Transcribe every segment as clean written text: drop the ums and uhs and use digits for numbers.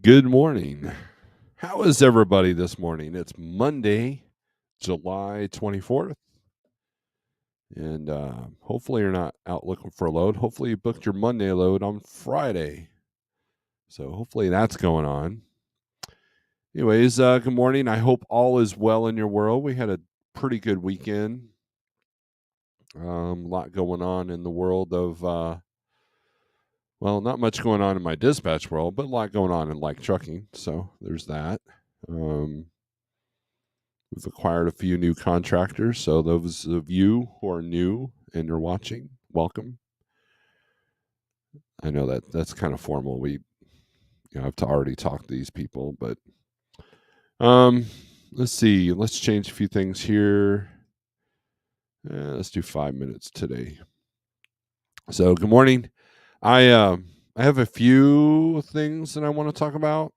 Good morning. How is everybody this morning? It's Monday, July 24th. And hopefully you're not out looking for a load. Hopefully you booked your Monday load on Friday. So hopefully that's going on. Anyways, good morning. I hope all is well in your world. We had a pretty good weekend. A lot going on in the world of, not much going on in my dispatch world, but a lot going on in like trucking. So there's that. We've acquired a few new contractors. So those of you who are new and you're watching, welcome. I know that's kind of formal. We, I've already talked to these people, but let's see. Let's change a few things here. Let's do 5 minutes today. So good morning. I have a few things that I want to talk about,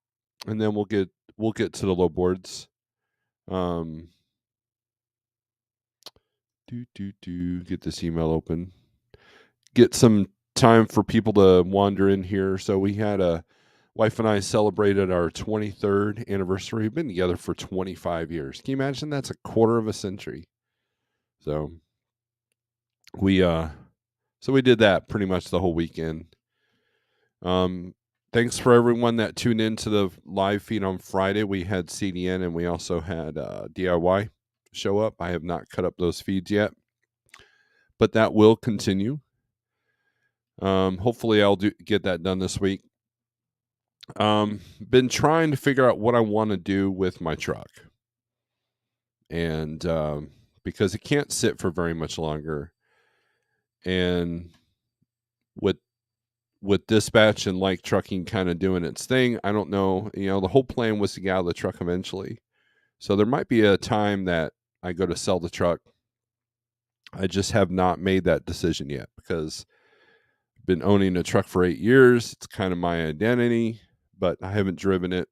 and then we'll get to the low boards. Get this email open. Get some time for people to wander in here. So we had wife and I celebrated our 23rd anniversary. We've been together for 25 years. Can you imagine? That's a quarter of a century. So we did that pretty much the whole weekend. Thanks for everyone that tuned into the live feed on Friday. We had CDN and we also had DIY show up. I have not cut up those feeds yet, but that will continue. Hopefully I'll get that done this week. Been trying to figure out what I want to do with my truck. And because it can't sit for very much longer. And with dispatch and like trucking kind of doing its thing, I don't know, the whole plan was to get out of the truck eventually. So there might be a time that I go to sell the truck. I just have not made that decision yet because I've been owning a truck for 8 years. It's kind of my identity, but I haven't driven it.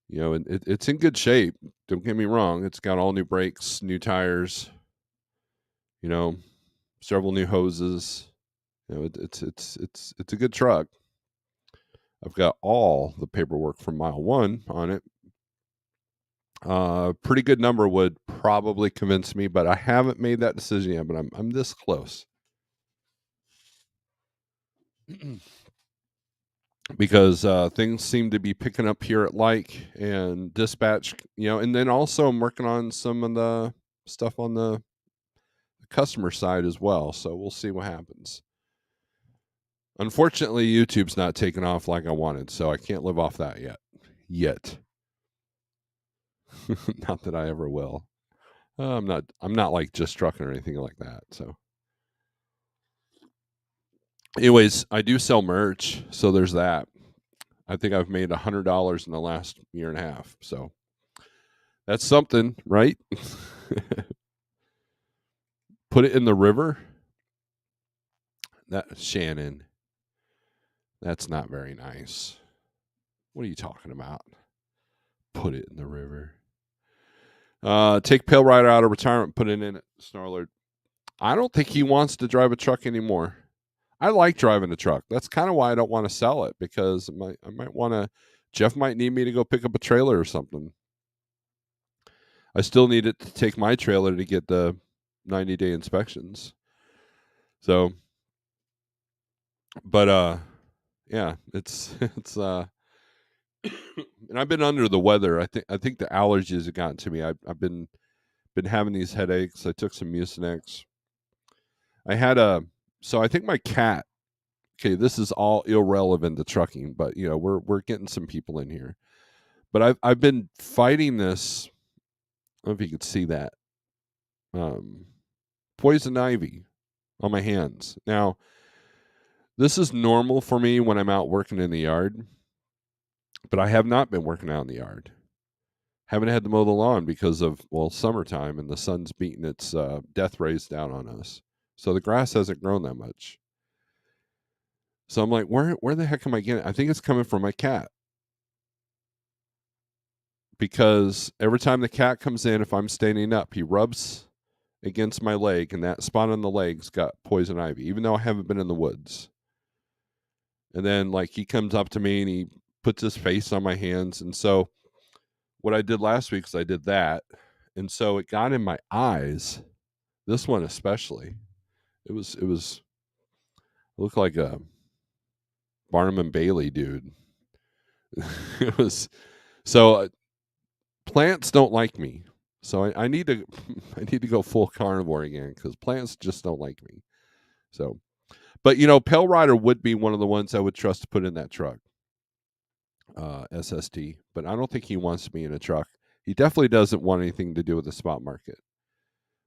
And it's in good shape. Don't get me wrong. It's got all new brakes, new tires, several new hoses. It's a good truck. I've got all the paperwork from mile 1 on it. Pretty good number would probably convince me, but I haven't made that decision yet. But I'm this close because things seem to be picking up here at Like and Dispatch. And then also I'm working on some of the stuff on the customer side as well. So we'll see what happens. Unfortunately, YouTube's not taking off like I wanted, so I can't live off that yet. Not that I ever will. I'm not like just trucking or anything like that. So, anyways, I do sell merch, so there's that. I think I've made $100 in the last year and a half. So that's something, right? Put it in the river. That Shannon. That's not very nice. What are you talking about? Put it in the river. Take Pale Rider out of retirement, put it in at Snorelord. I don't think he wants to drive a truck anymore. I like driving a truck. That's kind of why I don't want to sell it, because I might want to. Jeff might need me to go pick up a trailer or something. I still need it to take my trailer to get the 90-day inspections. So, but yeah, it's and I've been under the weather. I think the allergies have gotten to me. I've been having these headaches. I took some Mucinex. I had so I think my cat. Okay, this is all irrelevant to trucking, but we're getting some people in here. But I've been fighting this. I don't know if you could see that poison ivy on my hands. Now, this is normal for me when I'm out working in the yard, but I have not been working out in the yard. Haven't had to mow the lawn because of summertime and the sun's beating its death rays down on us. So the grass hasn't grown that much. So I'm like, where the heck am I getting it? I think it's coming from my cat. Because every time the cat comes in, if I'm standing up, he rubs against my leg, and that spot on the leg's got poison ivy, even though I haven't been in the woods. And then, like, he comes up to me and he puts his face on my hands. And so what I did last week is I did that. And so it got in my eyes. This one especially. It looked like a Barnum and Bailey dude. It was so plants don't like me. So I need to I need to go full carnivore again because plants just don't like me. So, but Pale Rider would be one of the ones I would trust to put in that truck, SST. But I don't think he wants me in a truck. He definitely doesn't want anything to do with the spot market.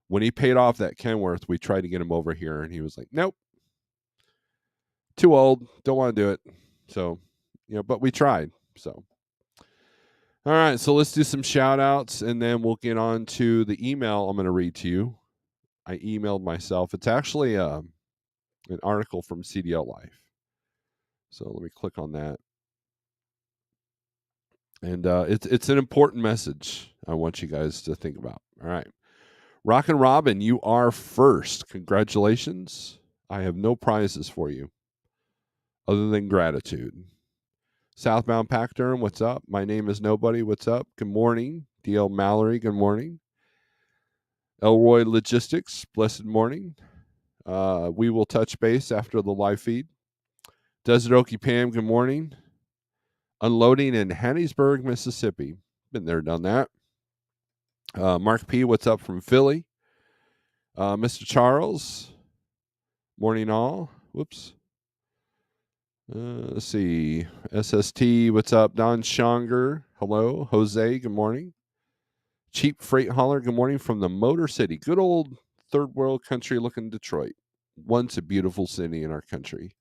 When he paid off that Kenworth, we tried to get him over here, and he was like, "Nope, too old, don't want to do it." So, but we tried. So, all right, so let's do some shout outs, and then we'll get on to the email I'm going to read to you. I emailed myself. It's actually an article from CDL Life. So let me click on that. And it's an important message I want you guys to think about. All right. Rockin' Robin, you are first. Congratulations. I have no prizes for you other than gratitude. Southbound Pack Durham, what's up? My name is Nobody. What's up? Good morning. DL Mallory, good morning. Elroy Logistics, blessed morning. We will touch base after the live feed. Desert Okie Pam, good morning. Unloading in Hattiesburg, Mississippi. Been there, done that. Mark P, what's up from Philly? Mr. Charles, morning all. Whoops. Let's see. SST, what's up? Don Shonger, hello. Jose, good morning. Cheap Freight Hauler, good morning from the Motor City. Good old third world country looking Detroit. Once a beautiful city in our country.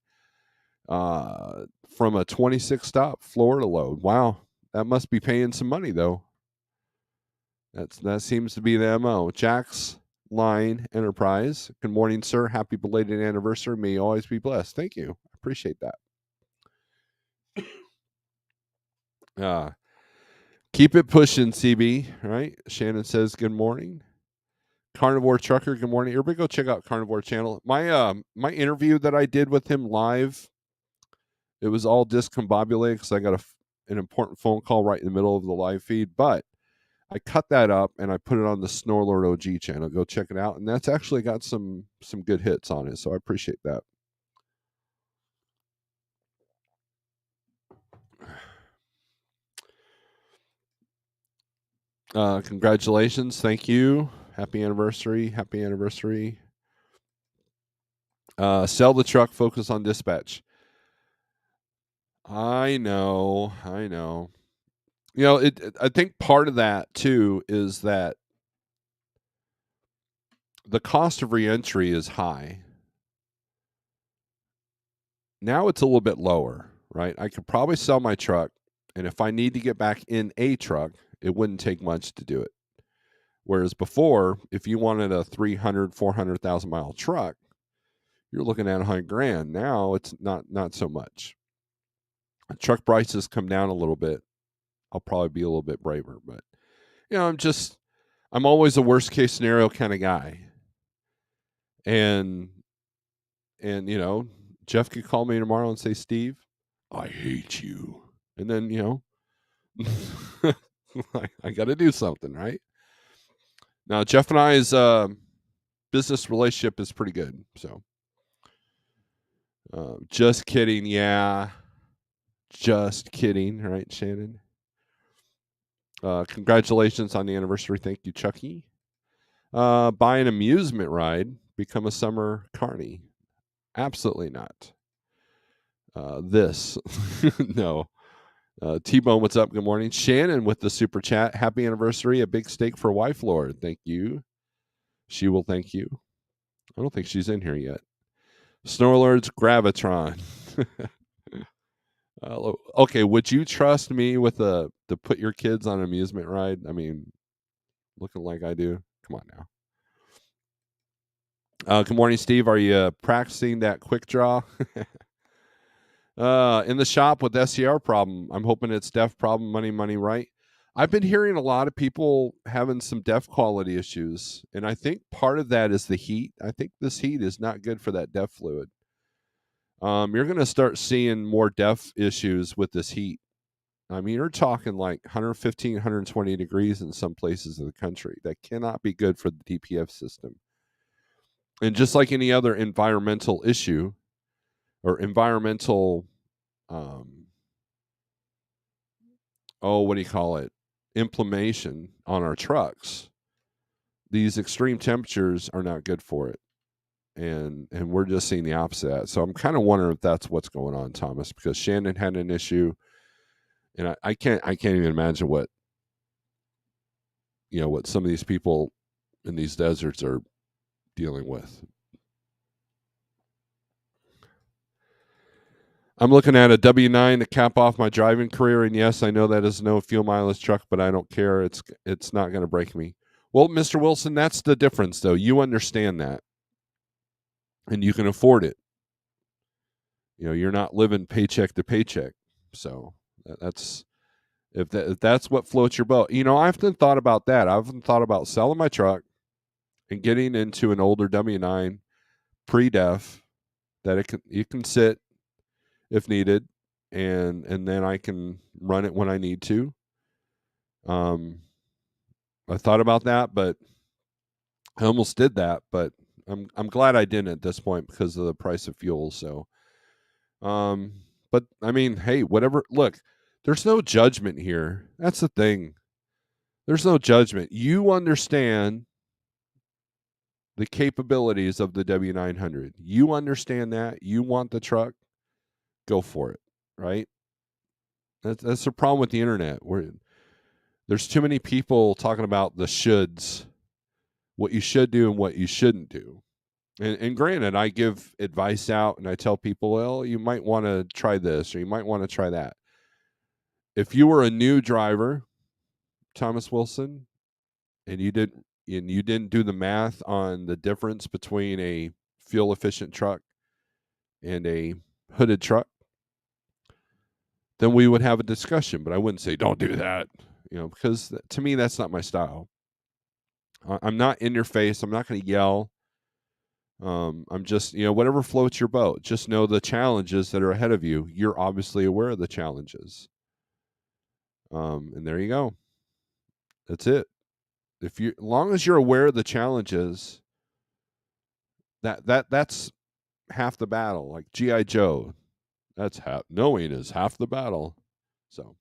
From a 26 stop Florida load. Wow. That must be paying some money though. That seems to be the MO. Jack's Line Enterprise. Good morning, sir. Happy belated anniversary. May you always be blessed. Thank you. I appreciate that. Keep it pushing, CB. Right? Shannon says good morning. Carnivore Trucker, good morning. Everybody go check out Carnivore Channel. My interview that I did with him live, it was all discombobulated because I got an important phone call right in the middle of the live feed, but I cut that up and I put it on the Snorelord OG channel. Go check it out. And that's actually got some good hits on it. So I appreciate that. Congratulations. Thank you. Happy anniversary. Happy anniversary. Sell the truck. Focus on dispatch. I know. I think part of that too is that the cost of reentry is high. Now it's a little bit lower, right? I could probably sell my truck, and if I need to get back in a truck, it wouldn't take much to do it. Whereas before, if you wanted a 300, 400,000 mile truck, you're looking at $100,000. Now it's not so much. Truck prices come down a little bit. I'll probably be a little bit braver, but I'm always a worst case scenario kind of guy. And Jeff could call me tomorrow and say, Steve, I hate you. And then, I got to do something, right? Now, Jeff and I's business relationship is pretty good. So, just kidding. Yeah. Just kidding. Right, Shannon? Congratulations on the anniversary. Thank you, Chucky. Buy an amusement ride. Become a summer carny. Absolutely not. This. No. T-Bone, what's up? Good morning. Shannon with the super chat. Happy anniversary. A big steak for Wife Lord. Thank you. She will thank you. I don't think she's in here yet. Snorelord's Gravitron. Okay, would you trust me with to put your kids on an amusement ride? I mean, looking like I do. Come on now. Good morning, Steve. Are you practicing that quick draw? In the shop with SCR problem. I'm hoping it's def problem. Money, right? I've been hearing a lot of people having some def quality issues, and I think part of that is the heat. I think this heat is not good for that def fluid. You're going to start seeing more def issues with this heat. I mean, you're talking like 115, 120 degrees in some places of the country. That cannot be good for the DPF system. And just like any other environmental issue or environmental, um, what do you call it? Inflammation on our trucks, these extreme temperatures are not good for it. And we're just seeing the opposite of that. So I'm kind of wondering if that's what's going on, Thomas, because Shannon had an issue, and I can't even imagine what what some of these people in these deserts are dealing with. I'm looking at a W9 to cap off my driving career, and yes, I know that is no fuel mileage truck, but I don't care. It's not going to break me. Well, Mr. Wilson, that's the difference, though. You understand that, and you can afford it. You're not living paycheck to paycheck. So that's if that's what floats your boat. I often thought about that. I often thought about selling my truck and getting into an older W9 pre-def that it can sit if needed, and then I can run it when I need to. I thought about that, but I almost did that, but I'm glad I didn't at this point because of the price of fuel. So, but I mean, hey, whatever. Look, there's no judgment here. That's the thing. There's no judgment. You understand the capabilities of the W900. You understand that. You want the truck. Go for it. Right. That's the problem with the internet. There's too many people talking about the shoulds, what you should do and what you shouldn't do. And granted, I give advice out and I tell people, well, you might want to try this or you might want to try that. If you were a new driver, Thomas Wilson, and you didn't do the math on the difference between a fuel efficient truck and a hooded truck, then we would have a discussion. But I wouldn't say don't do that, because to me that's not my style. I'm not in your face. I'm not going to yell. I'm just, whatever floats your boat. Just know the challenges that are ahead of you. You're obviously aware of the challenges. And there you go. That's it. As long as you're aware of the challenges, that's half the battle. Like G.I. Joe, knowing is half the battle. So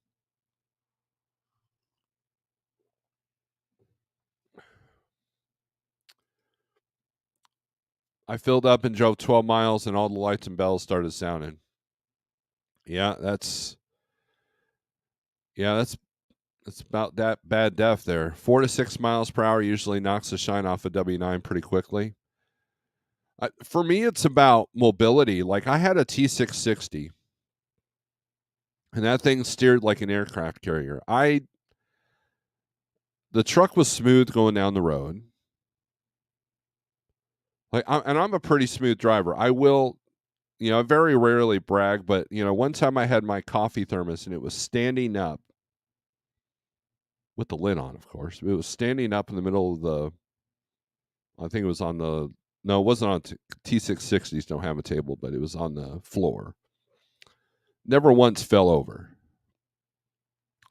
I filled up and drove 12 miles, and all the lights and bells started sounding. Yeah, that's about that bad def there. 4 to 6 miles per hour usually knocks the shine off a W9 pretty quickly. For me, it's about mobility. Like I had a T660, and that thing steered like an aircraft carrier. The truck was smooth going down the road. And I'm a pretty smooth driver. I will, I very rarely brag, but one time I had my coffee thermos and it was standing up with the lid on, of course. It was standing up in the middle of I think it was on the, no, it wasn't on T660s, don't have a table, but it was on the floor. Never once fell over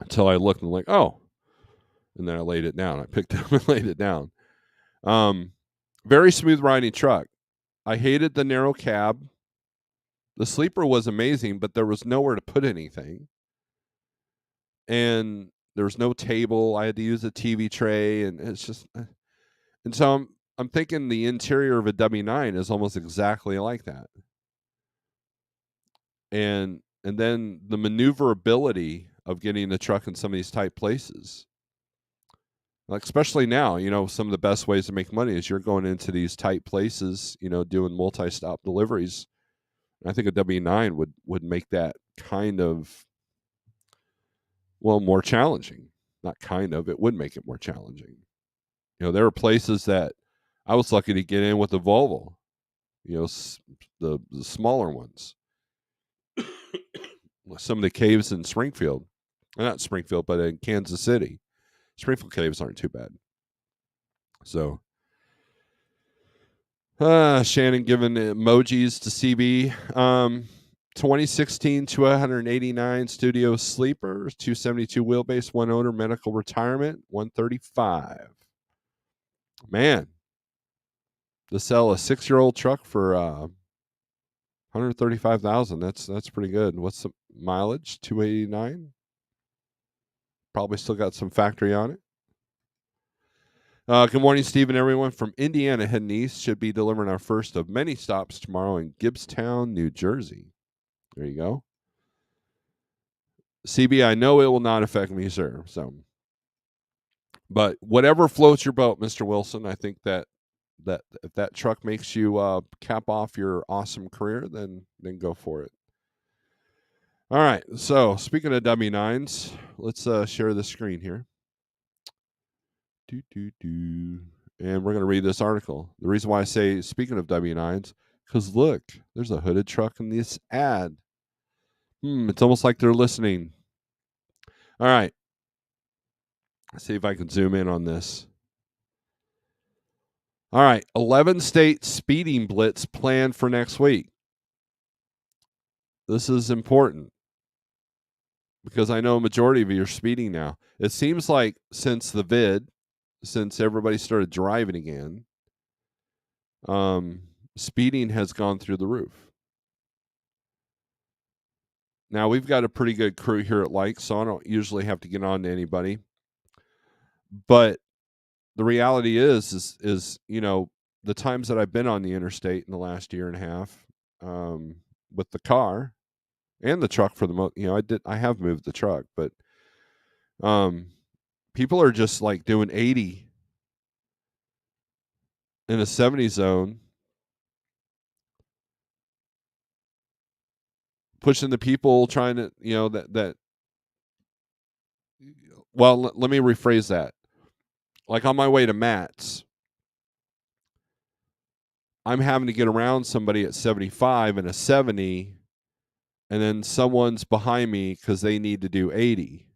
until I looked and like, oh, and then I laid it down. I picked it up and laid it down. Very smooth riding truck. I hated the narrow cab. The sleeper was amazing, but there was nowhere to put anything. And there was no table. I had to use a TV tray, and it's just, and so I'm thinking the interior of a W9 is almost exactly like that. And then the maneuverability of getting the truck in some of these tight places. Like especially now, some of the best ways to make money is you're going into these tight places, doing multi-stop deliveries. I think a W9 would make that kind of, well, more challenging. Not kind of, it would make it more challenging. There are places that I was lucky to get in with a Volvo, the smaller ones. Some of the caves in Springfield, not Springfield, but in Kansas City. Springfield caves aren't too bad. So, Shannon giving emojis to CB. 2016 289 studio sleepers, 272 wheelbase, one owner, medical retirement, 135. Man, to sell a 6-year-old truck for 135,000. That's pretty good. What's the mileage? 289. Probably still got some factory on it. Good morning, Steve and everyone from Indiana heading east. Should be delivering our first of many stops tomorrow in Gibbstown, New Jersey. There you go. CB, I know it will not affect me, sir. So, but whatever floats your boat, Mr. Wilson, I think that if that truck makes you cap off your awesome career, then go for it. All right. So speaking of W9s, let's share the screen here. And we're going to read this article. The reason why I say speaking of W9s, because look, there's a hooded truck in this ad. It's almost like they're listening. All right. Let's see if I can zoom in on this. All right. 11 state speeding blitz planned for next week. This is important because I know a majority of you are speeding now. It seems like since the vid, since everybody started driving again, speeding has gone through the roof. Now, we've got a pretty good crew here at Like, so I don't usually have to get on to anybody. But the reality is the times that I've been on the interstate in the last year and a half, with the car and the truck for the most, I have moved the truck, but people are just like doing 80 in a 70 zone, pushing the people trying to, well, let me rephrase that. Like on my way to Matt's, I'm having to get around somebody at 75 in a 70, and then someone's behind me because they need to do 80.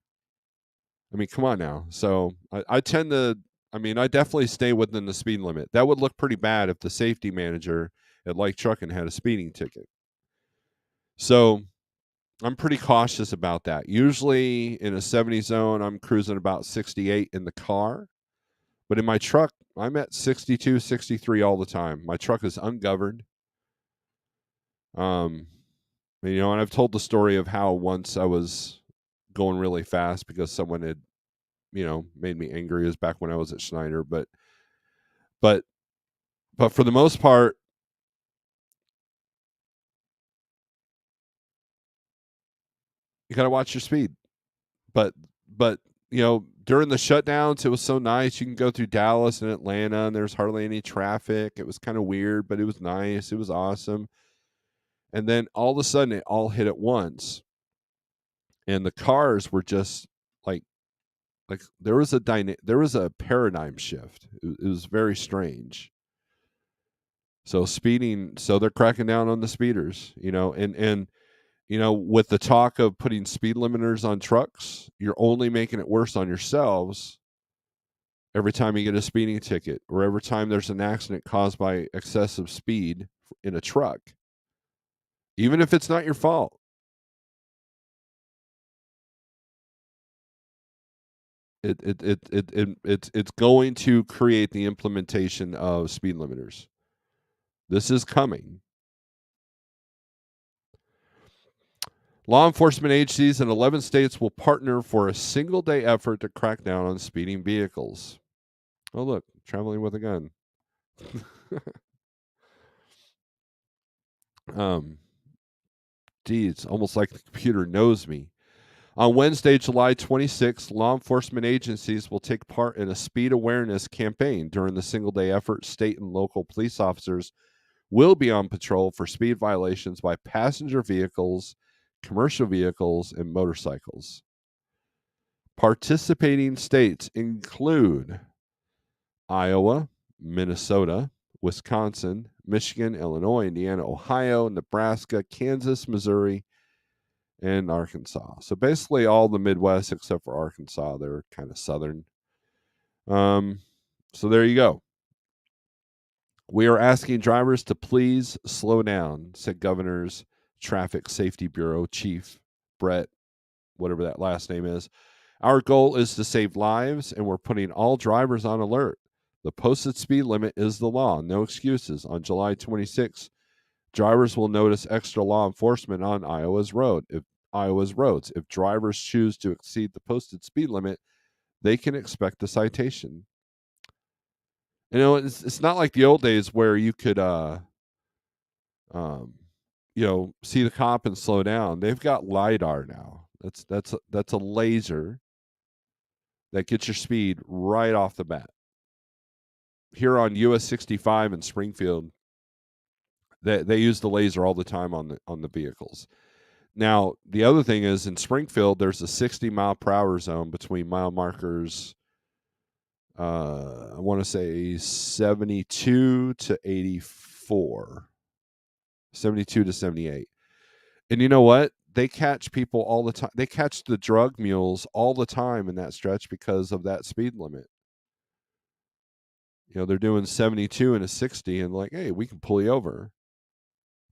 I mean, come on now. So I tend to, I definitely stay within the speed limit. That would look pretty bad if the safety manager at Like Trucking had a speeding ticket. So I'm pretty cautious about that. Usually in a 70 zone, I'm cruising about 68 in the car. But in my truck, I'm at 62, 63 all the time. My truck is ungoverned. And I've told the story of how once I was going really fast because someone had, made me angry. It was back when I was at Schneider. But for the most part, you got to watch your speed. But during the shutdowns, it was so nice. You can go through Dallas and Atlanta, and there's hardly any traffic. It was kind of weird, but it was nice. It was awesome. And then all of a sudden, it all hit at once, and the cars were just like there was a paradigm shift. It was very strange. So speeding, so they're cracking down on the speeders, and with the talk of putting speed limiters on trucks, you're only making it worse on yourselves every time you get a speeding ticket or every time there's an accident caused by excessive speed in a truck, even if it's not your fault. It's going to create the implementation of speed limiters. This is coming. Law enforcement agencies in 11 states will partner for a single-day effort to crack down on speeding vehicles. Oh, look, traveling with a gun. It's almost like the computer knows me. On Wednesday, July 26th, law enforcement agencies will take part in a speed awareness campaign. During the single-day effort, state and local police officers will be on patrol for speed violations by passenger vehicles, commercial vehicles, and motorcycles. Participating states include Iowa, Minnesota, Wisconsin, Michigan, Illinois, Indiana, Ohio, Nebraska, Kansas, Missouri, and Arkansas. So basically all the Midwest except for Arkansas. They're kind of southern. So there you go. We are asking drivers to please slow down, said Governors Traffic Safety Bureau Chief Brett, whatever that last name is. Our goal is to save lives, and we're putting all drivers on alert. The posted speed limit is the law. No excuses. On July 26th, drivers will notice extra law enforcement on Iowa's roads. If drivers choose to exceed the posted speed limit, they can expect a citation. You know, it's not like the old days where you could, see the cop and slow down. They've got LiDAR now. That's a laser that gets your speed right off the bat. Here on US 65 in Springfield, they use the laser all the time on the vehicles. Now, the other thing is in Springfield, there's a 60 mile per hour zone between mile markers, I want to say 72 to 84, 72 to 78. And you know what? They catch people all the time. They catch the drug mules all the time in that stretch because of that speed limit. You know, they're doing 72 and a 60 and like, hey, we can pull you over.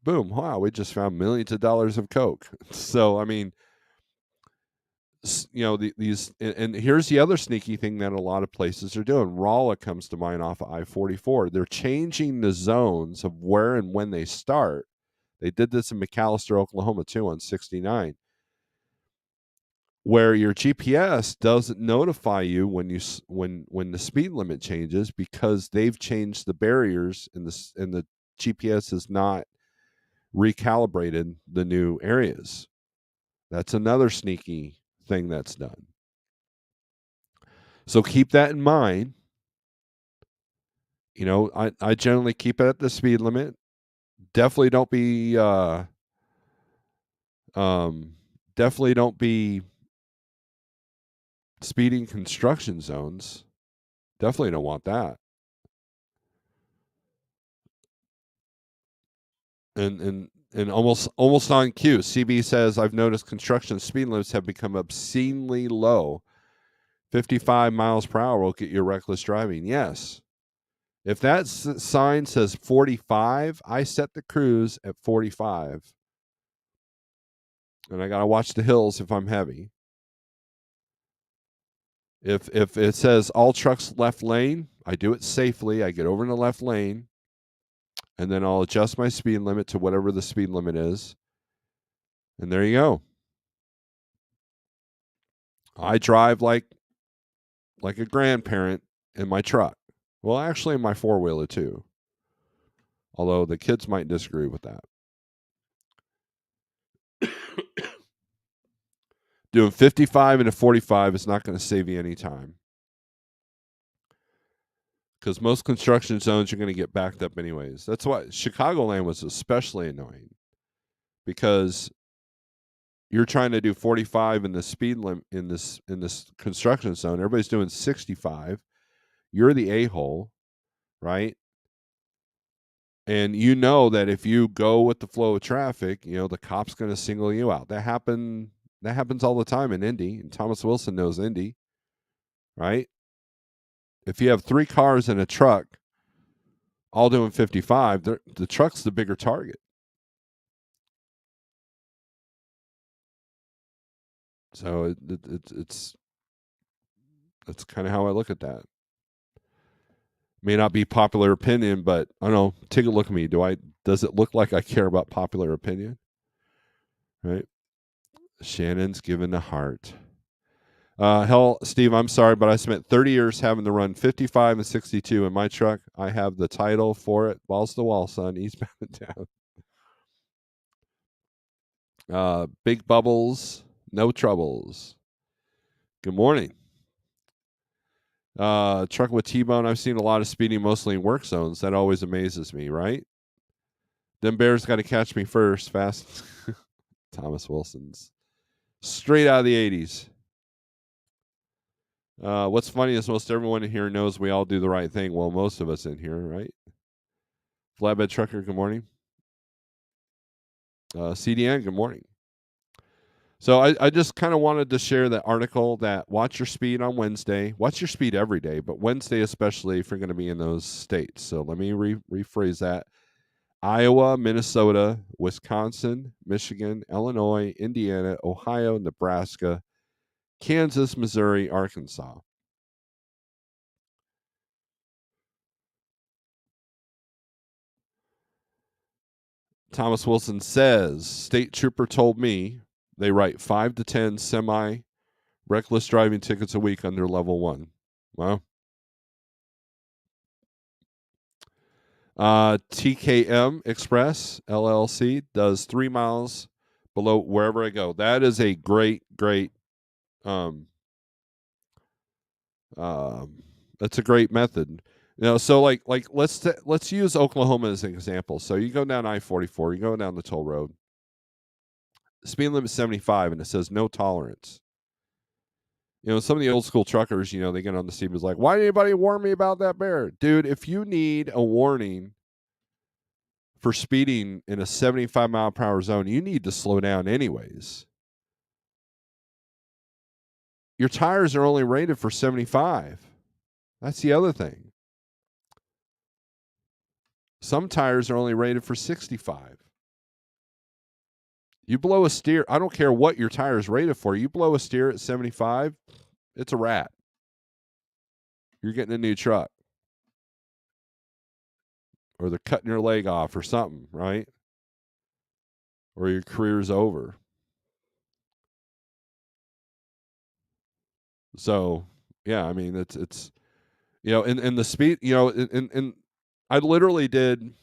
Boom. Wow, we just found millions of dollars of coke. So, I mean, you know, these, and here's the other sneaky thing that a lot of places are doing. Rolla comes to mind off of I-44. They're changing the zones of where and when they start. They did this in McAllister, Oklahoma, too, on 69, where your GPS doesn't notify you when the speed limit changes because they've changed the barriers and the GPS has not recalibrated the new areas. That's another sneaky thing that's done. So keep that in mind. You know, I generally keep it at the speed limit. Definitely don't be speeding construction zones. Definitely don't want that. And almost on cue, CB says, I've noticed construction speed limits have become obscenely low. 55 miles per hour will get you reckless driving. Yes. If that sign says 45, I set the cruise at 45. And I got to watch the hills if I'm heavy. If it says all trucks left lane, I do it safely. I get over in the left lane, and then I'll adjust my speed limit to whatever the speed limit is. And there you go. I drive like a grandparent in my truck. Well, actually, in my four-wheeler, too. Although the kids might disagree with that. Doing 55 and a 45 is not going to save you any time. Because most construction zones you're going to get backed up anyways. That's why Chicagoland was especially annoying. Because you're trying to do 45 in the speed limit in this construction zone. Everybody's doing 65. You're the a-hole, right? And you know that if you go with the flow of traffic, you know, the cop's going to single you out. That happens all the time in Indy, and Thomas Wilson knows Indy, right? If you have 3 cars and a truck all doing 55, the truck's the bigger target. So it's that's kind of how I look at that. May not be popular opinion, but I don't know. Take a look at me. Does it look like I care about popular opinion? Right? Shannon's given the heart. Hell, Steve, I'm sorry, but I spent 30 years having to run 55 and 62 in my truck. I have the title for it. Balls to the wall, son. Eastbound and down. Big bubbles, no troubles. Good morning. Truck with T-bone. I've seen a lot of speeding, mostly in work zones. That always amazes me, right? Them bears got to catch me first. Fast. Thomas Wilson's. Straight out of the 80s. What's funny is most everyone in here knows we all do the right thing. Well, most of us in here, right? Flatbed Trucker, good morning. CDN, good morning. So I just kind of wanted to share that article that watch your speed on Wednesday. Watch your speed every day, but Wednesday especially if you're going to be in those states. So let me rephrase that. Iowa, Minnesota, Wisconsin, Michigan, Illinois, Indiana, Ohio, Nebraska, Kansas, Missouri, Arkansas. Thomas Wilson says, state trooper told me they write 5 to 10 semi reckless driving tickets a week under level 1. Well, TKM Express LLC does 3 miles below wherever I go. That is a great um that's a great method. So like let's use Oklahoma as an example. So you go down I-44, you go down the toll road. Speed limit 75 and it says no tolerance. Some of the old school truckers, they get on the CBs like, why did anybody warn me about that bear? Dude, if you need a warning for speeding in a 75 mile per hour zone, you need to slow down anyways. Your tires are only rated for 75. That's the other thing. Some tires are only rated for 65. You blow a steer, I don't care what your tire is rated for. You blow a steer at 75, it's a wrap. You're getting a new truck. Or they're cutting your leg off or something, right? Or your career's over. So, yeah, I mean, it's and the speed, and I literally did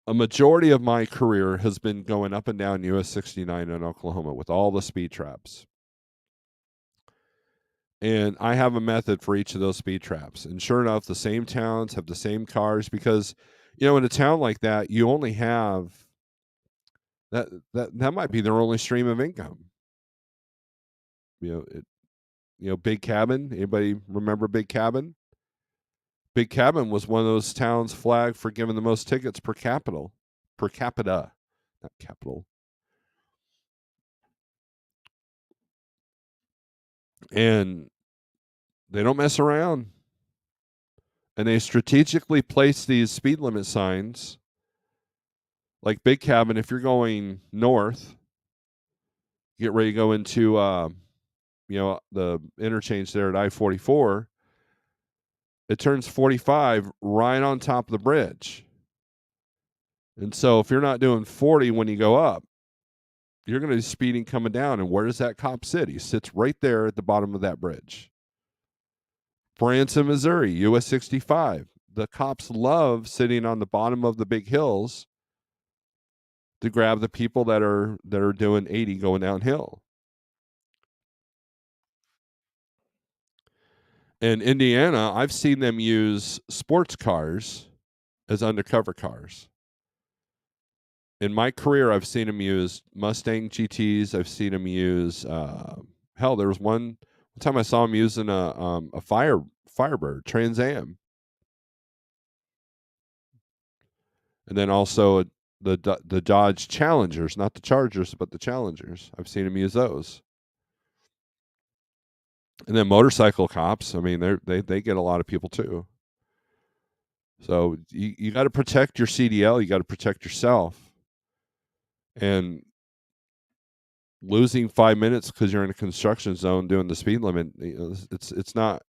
a majority of my career has been going up and down US 69 in Oklahoma with all the speed traps. And I have a method for each of those speed traps. And sure enough, the same towns have the same cars because, in a town like that, you only have that might be their only stream of income. Big Cabin. Anybody remember Big Cabin? Big Cabin was one of those towns flagged for giving the most tickets per capita, not capital. And they don't mess around. And they strategically place these speed limit signs, like Big Cabin. If you're going north, get ready to go into the interchange there at I-44. It turns 45 right on top of the bridge. And so if you're not doing 40 when you go up, you're going to be speeding coming down. And where does that cop sit? He sits right there at the bottom of that bridge. Branson, Missouri, US 65. The cops love sitting on the bottom of the big hills to grab the people that are doing 80 going downhill. In Indiana, I've seen them use sports cars as undercover cars. In my career, I've seen them use Mustang GTs. I've seen them use hell. There was one time I saw them using a Firebird Trans Am, and then also the Dodge Challengers, not the Chargers, but the Challengers. I've seen them use those. And then motorcycle cops. I mean, they get a lot of people too. So you got to protect your CDL. You got to protect yourself. And losing 5 minutes because you're in a construction zone doing the speed limit, it's not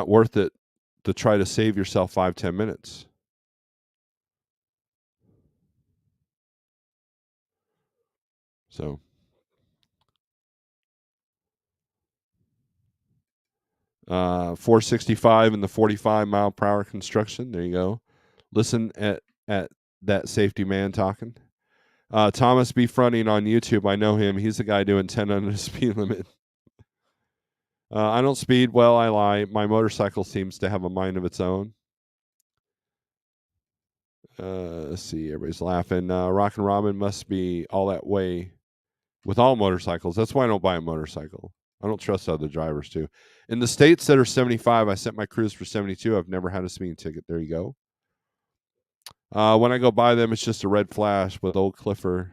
worth it to try to save yourself 5-10 minutes. So 465 in the 45 mile per hour construction. There you go. Listen at that safety man talking. Thomas B. Fronting on YouTube. I know him. He's the guy doing 10 under the speed limit. I don't speed. Well, I lie. My motorcycle seems to have a mind of its own. Let's see. Everybody's laughing. Rockin' Robin must be all that way with all motorcycles. That's why I don't buy a motorcycle. I don't trust other drivers too. In the states that are 75, I set my cruise for 72. I've never had a speeding ticket. There you go. When I go buy them, it's just a red flash with old Clifford.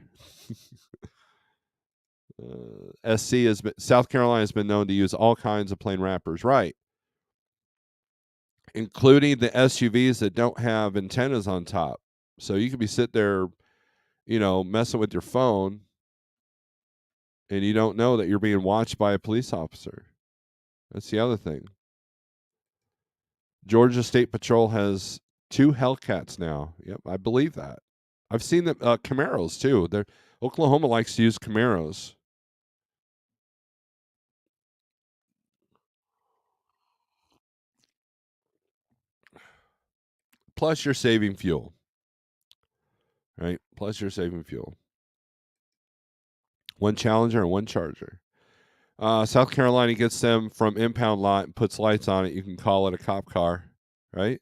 South Carolina has been known to use all kinds of plain wrappers. Right. including the SUVs that don't have antennas on top. So you could be sitting there, messing with your phone, and you don't know that you're being watched by a police officer. That's the other thing. Georgia State Patrol has 2 Hellcats now. Yep, I believe that. I've seen the Camaros too. Oklahoma likes to use Camaros. Plus, you're saving fuel, right? Plus, you're saving fuel. 1 Challenger and 1 Charger. South Carolina gets them from impound lot and puts lights on it. You can call it a cop car, right?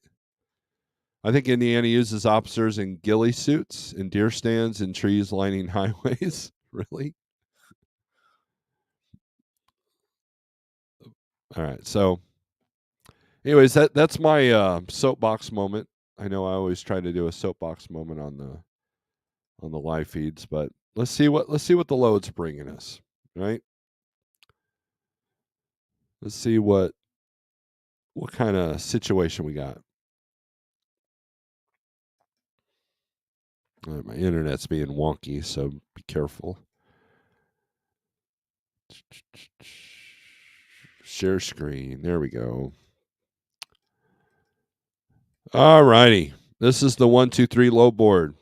I think Indiana uses officers in ghillie suits in deer stands and trees lining highways. Really? All right. So, anyways, that's my soapbox moment. I know I always try to do a soapbox moment on the live feeds, but let's see what the load's bringing us, right? Let's see what kind of situation we got. My internet's being wonky, so be careful. Share screen. There we go. All righty. This is the 123 low board.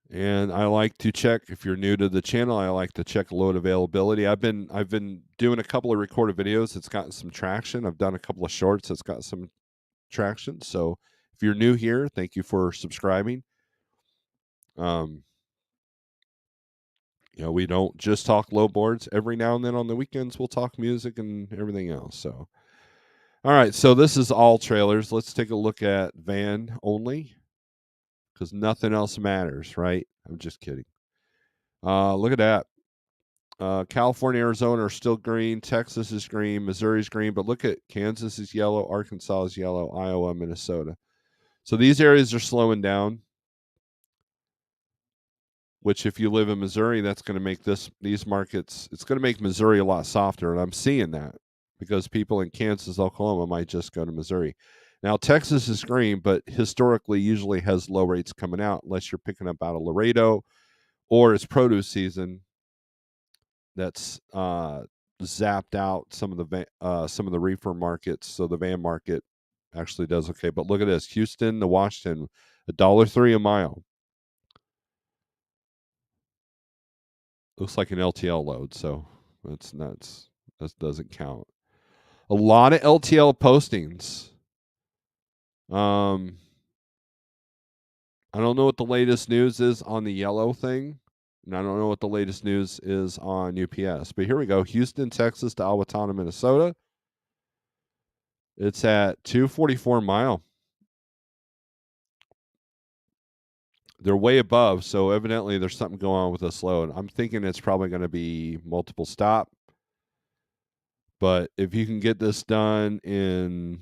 And I like to check, if you're new to the channel, I like to check load availability. I've been doing a couple of recorded videos. It's gotten some traction. I've done a couple of shorts. It's got some traction. So if you're new here, thank you for subscribing. We don't just talk low boards. Every now and then on the weekends, we'll talk music and everything else. So, all right. So this is all trailers. Let's take a look at van only, because nothing else matters, right? I'm just kidding. Look at that. California, Arizona are still green. Texas is green. Missouri's green. But look at Kansas is yellow. Arkansas is yellow. Iowa, Minnesota. So these areas are slowing down, which if you live in Missouri, that's going to make these markets, it's going to make Missouri a lot softer. And I'm seeing that because people in Kansas, Oklahoma might just go to Missouri. Now, Texas is green, but historically usually has low rates coming out unless you're picking up out of Laredo or it's produce season. That's zapped out some of the reefer markets, so the van market actually does okay. But look at this: Houston to Washington, $1.03 a mile. Looks like an LTL load, so that's nuts. That doesn't count. A lot of LTL postings. I don't know what the latest news is on the yellow thing, and I don't know what the latest news is on UPS. But here we go: Houston, Texas to Owatonna, Minnesota. It's at 244 a mile. They're way above, so evidently there's something going on with this load. I'm thinking it's probably going to be multiple stop. But if you can get this done in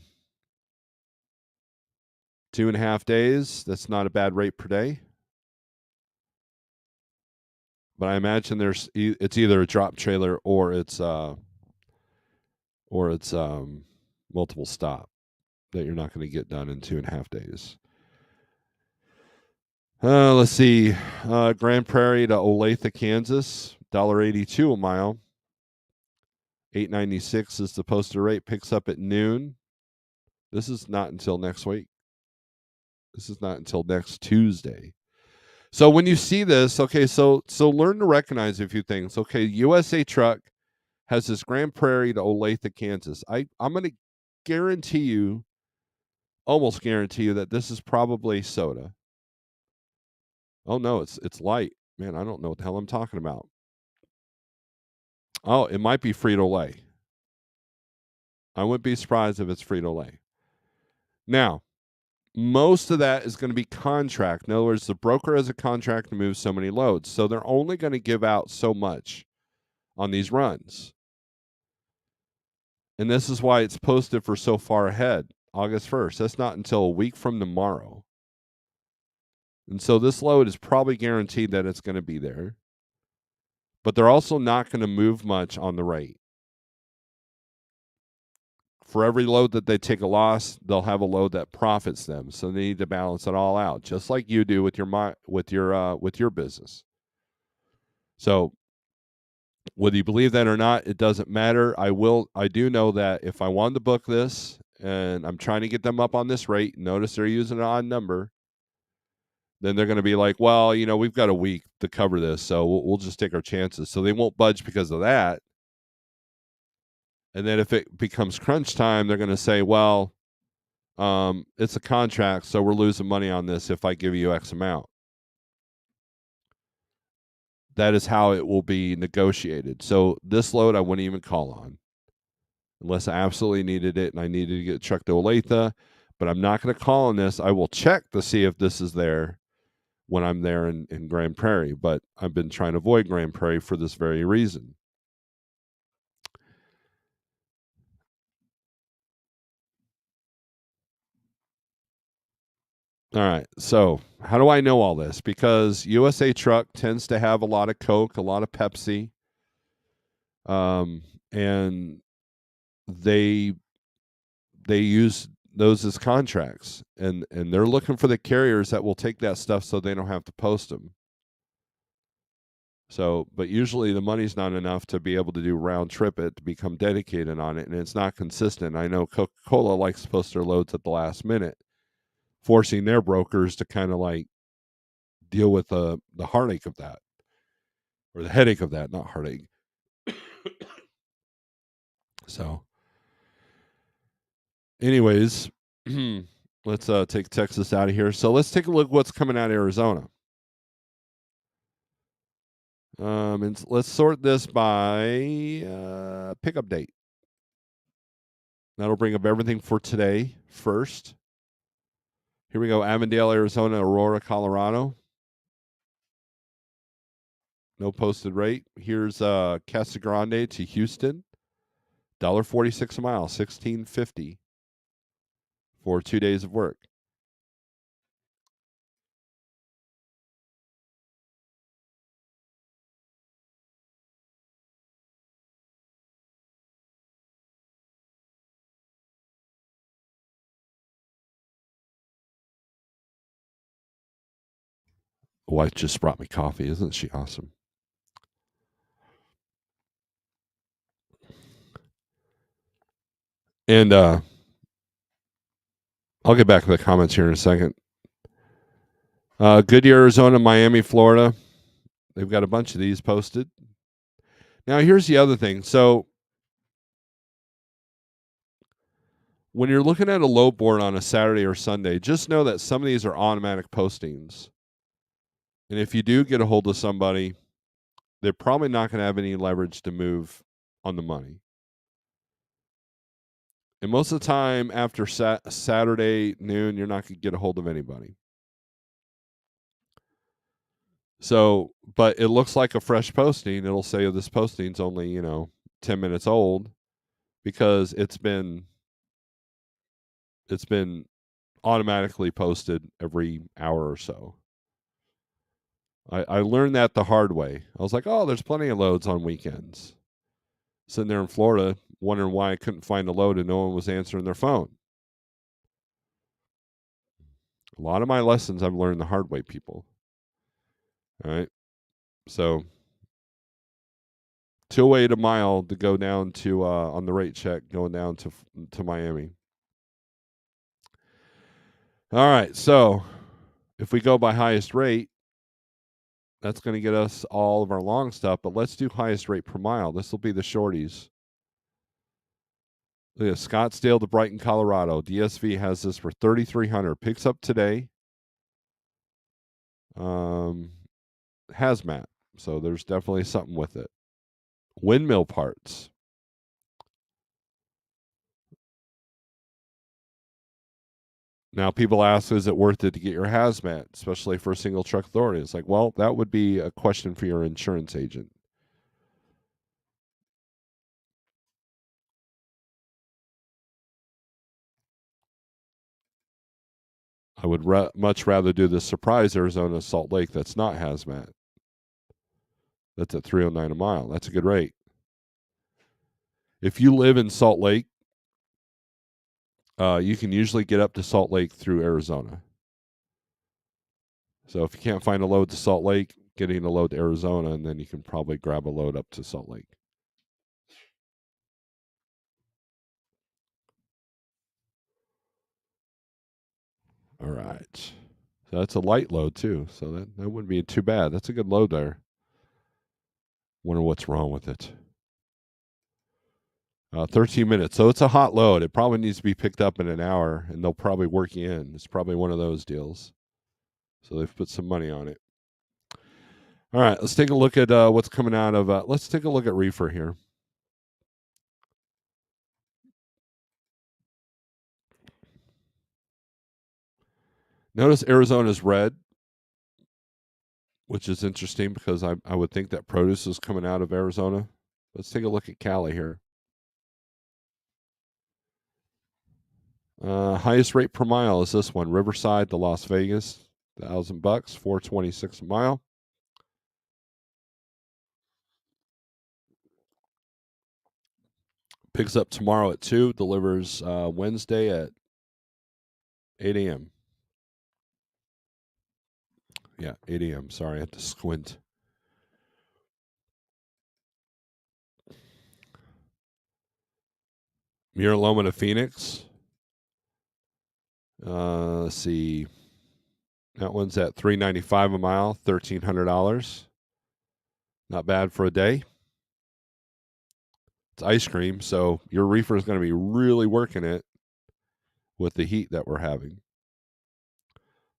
2.5 days, that's not a bad rate per day. But I imagine it's either a drop trailer or it's multiple stop that you're not going to get done in 2.5 days. Let's see. Grand Prairie to Olathe, Kansas, $1.82 a mile. $8.96 is the posted rate. Picks up at noon. This is not until next week. This is not until next Tuesday. So when you see this, okay, so learn to recognize a few things. Okay, USA Truck has this Grand Prairie to Olathe, Kansas. I'm going to guarantee you, almost guarantee you, that this is probably soda. Oh no, it's light. Man, I don't know what the hell I'm talking about. Oh, it might be Frito-Lay. I wouldn't be surprised if it's Frito-Lay. Now, most of that is going to be contract. In other words, the broker has a contract to move so many loads. So they're only going to give out so much on these runs. And this is why it's posted for so far ahead, August 1st. That's not until a week from tomorrow. And so this load is probably guaranteed that it's going to be there. But they're also not going to move much on the rate. For every load that they take a loss, they'll have a load that profits them. So they need to balance it all out, just like you do with your business. So whether you believe that or not, it doesn't matter. I do know that if I wanted to book this and I'm trying to get them up on this rate, notice they're using an odd number, then they're going to be like, well, we've got a week to cover this, so we'll just take our chances. So they won't budge because of that. And then if it becomes crunch time, they're going to say, well, it's a contract, so we're losing money on this if I give you X amount. That is how it will be negotiated. So this load I wouldn't even call on unless I absolutely needed it and I needed to get trucked to Olathe. But I'm not going to call on this. I will check to see if this is there when I'm there in Grand Prairie. But I've been trying to avoid Grand Prairie for this very reason. All right. So, how do I know all this? Because USA Truck tends to have a lot of Coke, a lot of Pepsi, and they use those as contracts, and they're looking for the carriers that will take that stuff so they don't have to post them. So, but usually the money's not enough to be able to do round trip it to become dedicated on it, and it's not consistent. I know Coca-Cola likes to post their loads at the last minute, forcing their brokers to kind of like deal with the heartache of that, or the headache of that, not heartache. So, anyways, let's take Texas out of here. So let's take a look what's coming out of Arizona. And let's sort this by pickup date. That'll bring up everything for today first. Here we go. Avondale, Arizona, Aurora, Colorado. No posted rate. Here's Casa Grande to Houston. $1.46 a mile, $16.50 for 2 days of work. Wife just brought me coffee. Isn't she awesome? And I'll get back to the comments here in a second. Goodyear, Arizona, Miami, Florida. They've got a bunch of these posted. Now, here's the other thing. So, when you're looking at a load board on a Saturday or Sunday, just know that some of these are automatic postings. And if you do get a hold of somebody, they're probably not going to have any leverage to move on the money. And most of the time after Saturday noon, you're not going to get a hold of anybody. So, but it looks like a fresh posting. It'll say this posting's only, 10 minutes old because it's been automatically posted every hour or so. I learned that the hard way. I was like, oh, there's plenty of loads on weekends. Sitting there in Florida, wondering why I couldn't find a load and no one was answering their phone. A lot of my lessons I've learned the hard way, people. All right. So 208 a mile to go down to on the rate check going down to Miami. All right. So if we go by highest rate, that's going to get us all of our long stuff, but let's do highest rate per mile. This will be the shorties. Look at Scottsdale to Brighton, Colorado. DSV has this for $3,300. Picks up today. Hazmat. So there's definitely something with it. Windmill parts. Now people ask, is it worth it to get your hazmat, especially for a single truck authority? It's like, well, that would be a question for your insurance agent. I would much rather do the Surprise Arizona Salt Lake that's not hazmat. That's at $309 a mile. That's a good rate. If you live in Salt Lake, You can usually get up to Salt Lake through Arizona. So if you can't find a load to Salt Lake, getting a load to Arizona, and then you can probably grab a load up to Salt Lake. All right. So that's a light load too. So that wouldn't be too bad. That's a good load there. Wonder what's wrong with it. 13 minutes. So it's a hot load. It probably needs to be picked up in an hour, and they'll probably work you in. It's probably one of those deals. So they've put some money on it. All right, let's take a look at what's coming out of. Let's take a look at Reefer here. Notice Arizona's red, which is interesting because I would think that produce is coming out of Arizona. Let's take a look at Cali here. Highest rate per mile is this one, Riverside to Las Vegas, $1,000, $4.26 a mile. Picks up tomorrow at 2, delivers Wednesday at 8 a.m. Yeah, 8 a.m. Sorry, I had to squint. Muir Loma to Phoenix. Let's see. That one's at $3.95 a mile, $1,300. Not bad for a day. It's ice cream, so your reefer is going to be really working it with the heat that we're having.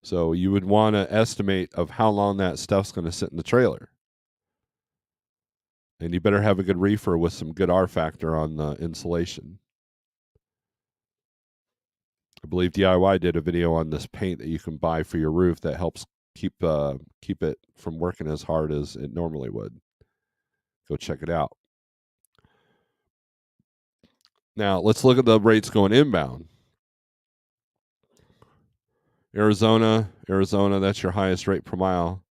So you would want to estimate of how long that stuff's going to sit in the trailer. And you better have a good reefer with some good R factor on the insulation. I believe DIY did a video on this paint that you can buy for your roof that helps keep it from working as hard as it normally would. Go check it out. Now let's look at the rates going inbound. Arizona, that's your highest rate per mile.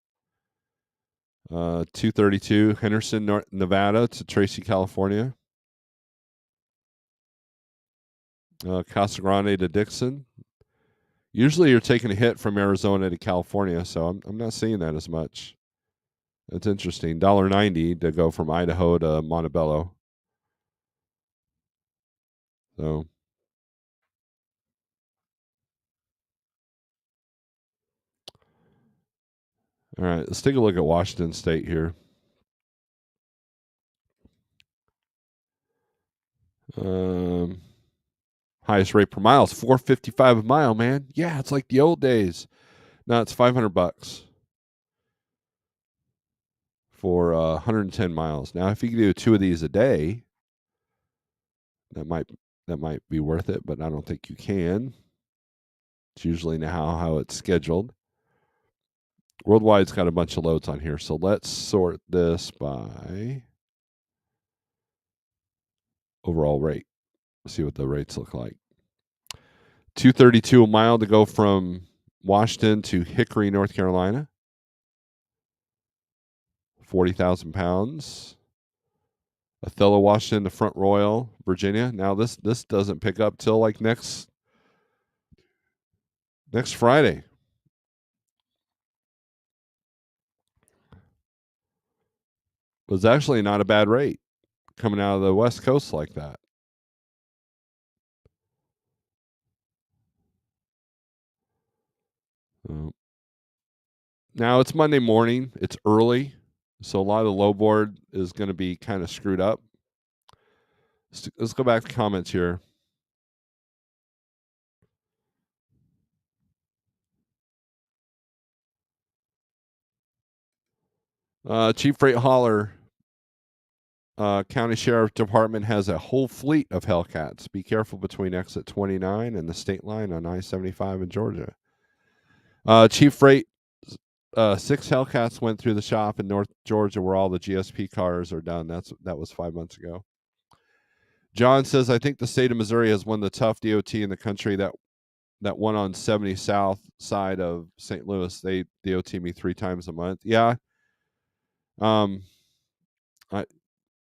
232 Henderson, Nevada to Tracy, California. Casa Grande to Dixon. Usually you're taking a hit from Arizona to California, so I'm not seeing that as much. That's interesting. $1.90 to go from Idaho to Montebello. So all right, let's take a look at Washington State here. Highest rate per mile is $4.55 a mile, man. Yeah, it's like the old days. Now it's $500 for 110 miles. Now, if you can do 2 of these a day, that might be worth it, but I don't think you can. It's usually now how it's scheduled. Worldwide's got a bunch of loads on here, so let's sort this by overall rate. See what the rates look like. $2.32 a mile to go from Washington to Hickory, North Carolina. 40,000 pounds. Othello, Washington to Front Royal, Virginia. Now this doesn't pick up till like next Friday. It was actually not a bad rate coming out of the West Coast like that. Now it's Monday morning. It's early, so a lot of the low board is going to be kind of screwed up. Let's go back to comments here. Chief Freight Hauler County Sheriff Department has a whole fleet of Hellcats. Be careful between exit 29 and the state line on I-75 in Georgia. Chief Freight, 6 Hellcats went through the shop in North Georgia where all the GSP cars are done. That was 5 months ago. John says, I think the state of Missouri has one of the tough DOT in the country. That one on 70 South side of St. Louis, they DOT me 3 times a month. Yeah. I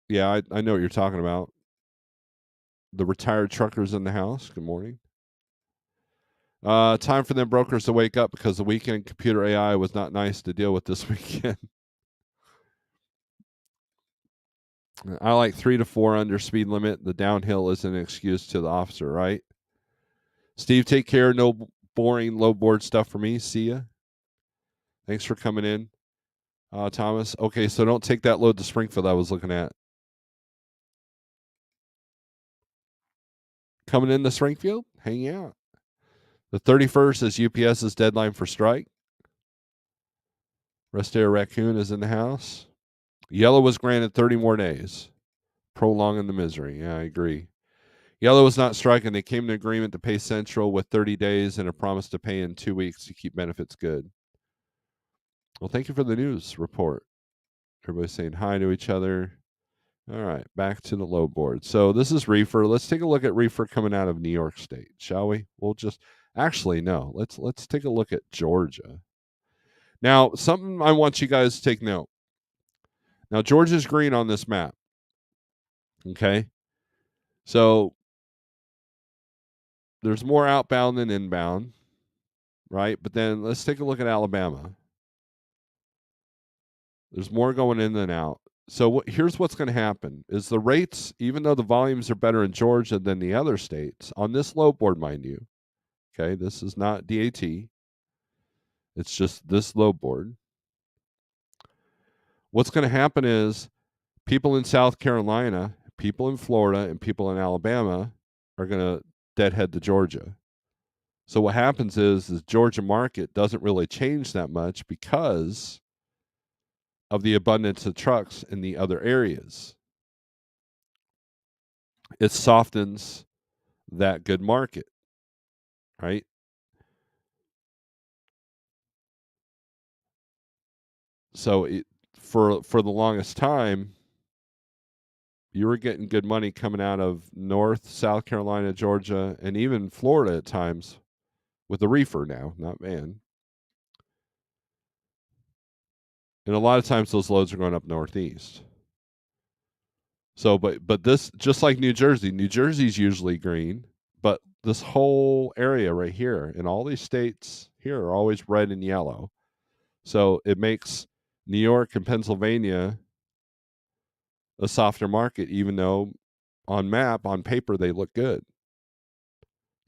know what you're talking about. The retired truckers in the house. Good morning. Time for them brokers to wake up because the weekend computer AI was not nice to deal with this weekend. I like 3 to 4 under speed limit. The downhill is an excuse to the officer, right? Steve, take care. No boring low board stuff for me. See ya. Thanks for coming in, Thomas. Okay, so don't take that load to Springfield I was looking at. Coming into Springfield, hanging out. The 31st is UPS's deadline for strike. Rest Air Raccoon is in the house. Yellow was granted 30 more days, prolonging the misery. Yeah, I agree. Yellow was not striking. They came to agreement to pay Central with 30 days and a promise to pay in 2 weeks to keep benefits good. Well, thank you for the news report. Everybody's saying hi to each other. All right, back to the low board. So this is Reefer. Let's take a look at Reefer coming out of New York State, shall we? We'll just actually no. Let's take a look at Georgia. Now, something I want you guys to take note. Now, Georgia's green on this map. Okay. So there's more outbound than inbound, right? But then let's take a look at Alabama. There's more going in than out. So here's what's going to happen is the rates, even though the volumes are better in Georgia than the other states, on this low board, mind you, okay, this is not DAT. It's just this low board. What's going to happen is people in South Carolina, people in Florida, and people in Alabama are going to deadhead to Georgia. So what happens is the Georgia market doesn't really change that much because of the abundance of trucks in the other areas. It softens that good market, right? So for the longest time, you were getting good money coming out of North, South Carolina, Georgia, and even Florida at times with the Reefer now, not van. And a lot of times those loads are going up northeast. So, but this, just like New Jersey's usually green, but this whole area right here and all these states here are always red and yellow. So it makes New York and Pennsylvania a softer market, even though on paper, they look good.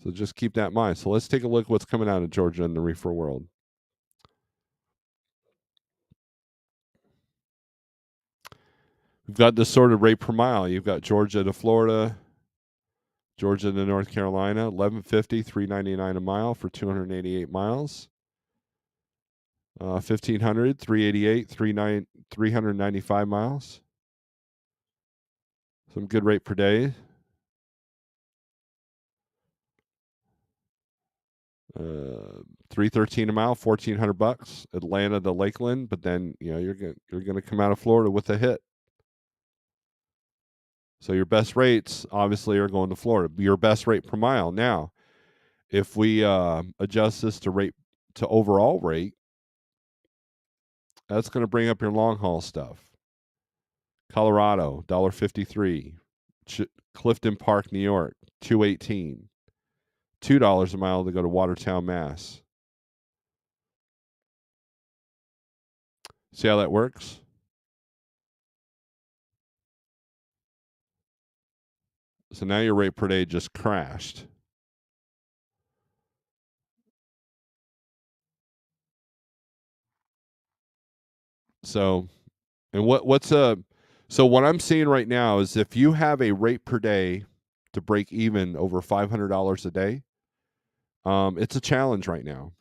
So just keep that in mind. So let's take a look at what's coming out of Georgia in the reefer world. We've got this sort of rate per mile. You've got Georgia to Florida, Georgia to North Carolina, $11.50, $3.99 a mile for 288 miles. 1,500, 388, 395 miles. Some good rate per day. $313 a mile, $1,400. Atlanta to Lakeland, but then you're gonna come out of Florida with a hit. So your best rates obviously are going to Florida. Your best rate per mile. Now, if we adjust this to overall rate, that's going to bring up your long haul stuff. Colorado, $1.53. Clifton Park, New York, $2.18. $2 a mile to go to Watertown, Mass. See how that works? So now your rate per day just crashed. So, and so what I'm seeing right now is if you have a rate per day to break even over $500 a day, it's a challenge right now.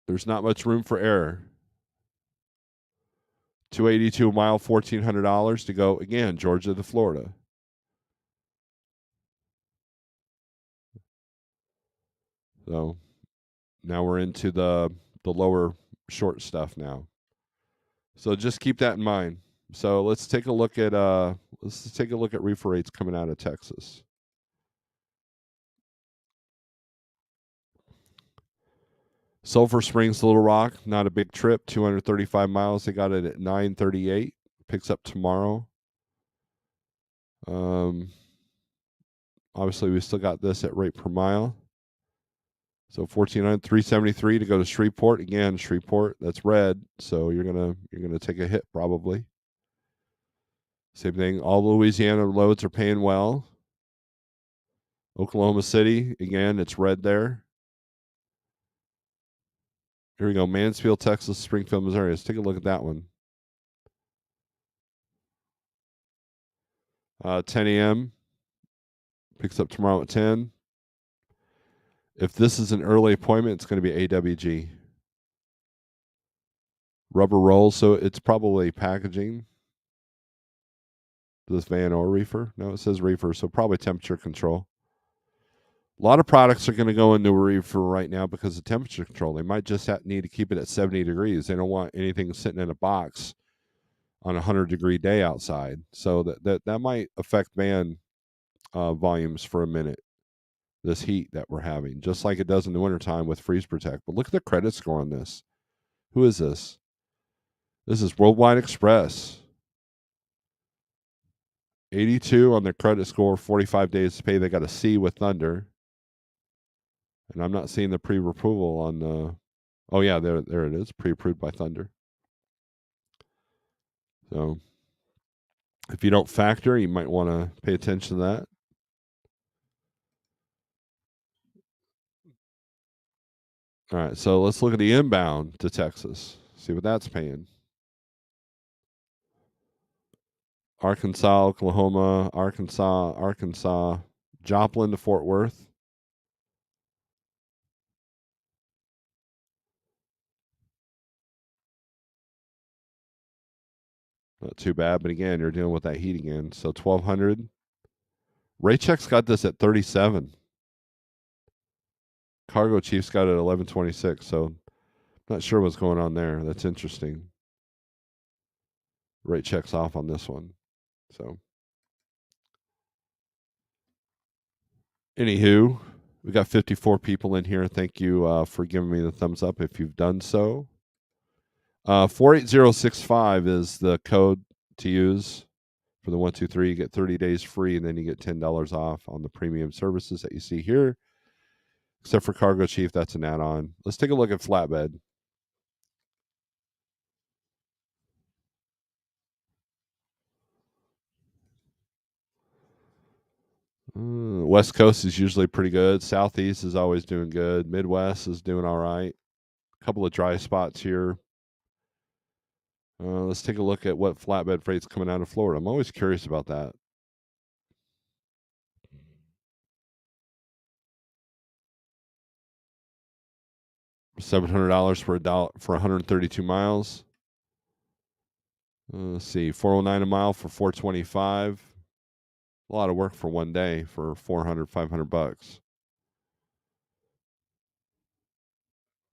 There's not much room for error. 282 a mile, $1,400 to go again, Georgia to Florida. So now we're into the lower short stuff now. So just keep that in mind. So let's take a look at reefer rates coming out of Texas. Sulphur Springs, Little Rock, not a big trip, 235 miles. They got it at 9:38. Picks up tomorrow. Obviously, we still got this at rate per mile. So 1400, 373 to go to Shreveport. Again, Shreveport, that's red. So you're gonna take a hit probably. Same thing. All Louisiana loads are paying well. Oklahoma City, again, it's red there. Here we go. Mansfield, Texas, Springfield, Missouri. Let's take a look at that one. 10 a.m. Picks up tomorrow at 10. If this is an early appointment, it's going to be AWG. Rubber rolls, so it's probably packaging. This van or Reefer? No, it says Reefer, so probably temperature control. A lot of products are going to go into a Reefer right now because of temperature control. They might just need to keep it at 70 degrees. They don't want anything sitting in a box on a 100-degree day outside. So that might affect van volumes for a minute, this heat that we're having, just like it does in the wintertime with freeze protect. But look at the credit score on this. Who is this? This is Worldwide Express. 82 on their credit score, 45 days to pay. They got a C with Thunder. And I'm not seeing the pre-approval on the. Oh, yeah, there it is. Pre-approved by Thunder. So if you don't factor, you might want to pay attention to that. All right, so let's look at the inbound to Texas. See what that's paying. Arkansas, Oklahoma, Arkansas, Joplin to Fort Worth. Not too bad, but again, you're dealing with that heat again. So 1,200. Raycheck's got this at 37. Cargo Chief's got it at 1126. So not sure what's going on there. That's interesting. Raycheck's off on this one. So, anywho, we got 54 people in here. Thank you for giving me the thumbs up if you've done so. 48065 is the code to use for the 123. You get 30 days free, and then you get $10 off on the premium services that you see here. Except for Cargo Chief, that's an add-on. Let's take a look at Flatbed. West Coast is usually pretty good. Southeast is always doing good. Midwest is doing all right. A couple of dry spots here. Let's take a look at what flatbed freight's coming out of Florida. I'm always curious about that. $700 for for 132 miles. Let's see, 409 a mile for 425. A lot of work for one day for 400, 500 bucks.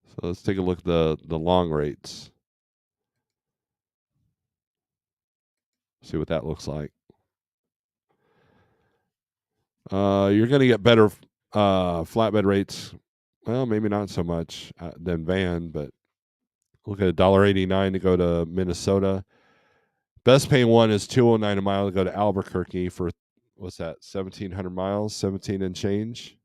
So let's take a look at the long rates. See what that looks like. You're going to get better flatbed rates. Well, maybe not so much than van, but look at $1.89 to go to Minnesota. Best paying one is $2.09 a mile to go to Albuquerque for what's that? 1,700 miles, 17 and change.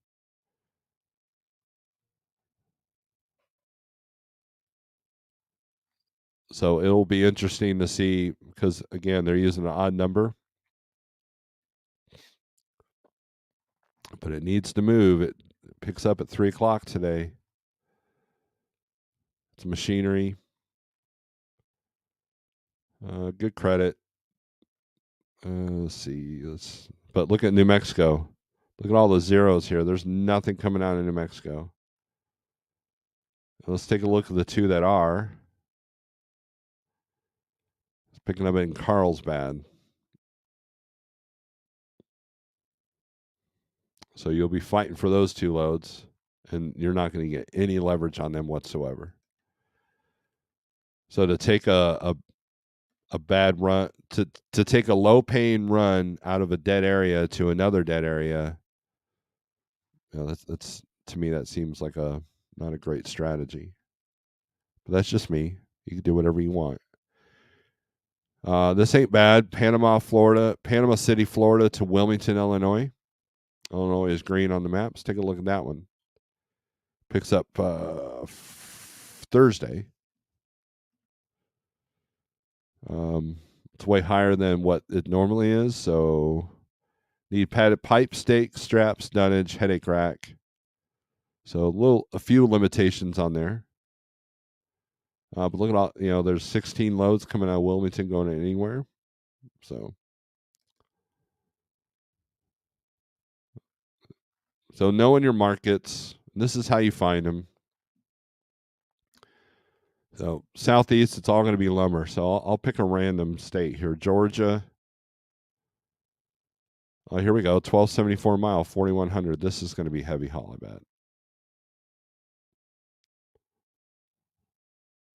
So it'll be interesting to see because again they're using an odd number, but it needs to move. It picks up at 3:00 today. It's machinery. Good credit. Let's see. But look at New Mexico. Look at all the zeros here. There's nothing coming out of New Mexico. Let's take a look at the two that are. It's picking up in Carlsbad. So you'll be fighting for those two loads, and you're not going to get any leverage on them whatsoever. So to take a bad run, to take a low paying run out of a dead area to another dead area, that's to me that seems like not a great strategy. But that's just me. You can do whatever you want. This ain't bad. Panama City, Florida to Wilmington, Illinois. Illinois is green on the maps. Take a look at that one. Picks up Thursday. It's way higher than what it normally is, so need padded pipe, stake, straps, dunnage, headache rack. So a few limitations on there. But look at all, there's 16 loads coming out of Wilmington going anywhere. So knowing your markets, this is how you find them. So Southeast, it's all going to be lumber. So I'll pick a random state here. Georgia. Oh, here we go. 1274 mile, 4100. This is going to be heavy haul, I bet.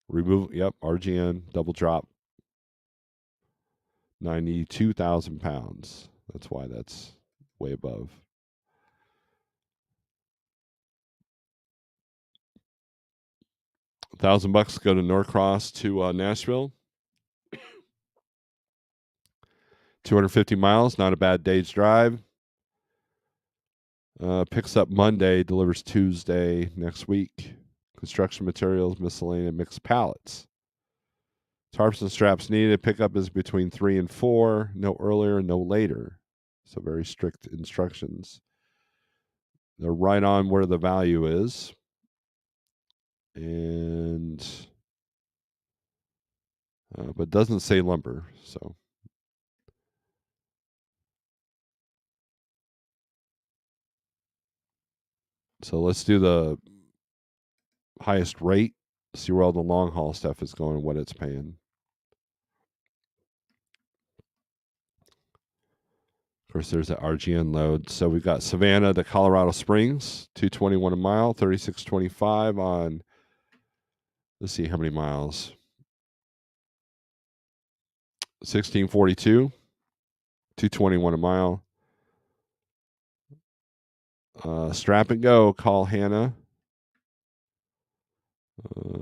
Remove, yep, RGN, double drop. 92,000 pounds. That's why that's way above. $1,000 go to Norcross to Nashville. 250 miles, not a bad day's drive. Picks up Monday, delivers Tuesday next week. Construction materials, miscellaneous, mixed pallets. Tarps and straps needed. Pickup is between 3 and 4. No earlier, no later. So very strict instructions. They're right on where the value is. And but doesn't say lumber. So let's do the highest rate. See where all the long haul stuff is going and what it's paying. Of course, there's the RGN load. So we've got Savannah to Colorado Springs, 221 a mile, 3625 on. Let's see how many miles. 1642, 221 a mile. Strap and go. Call Hannah.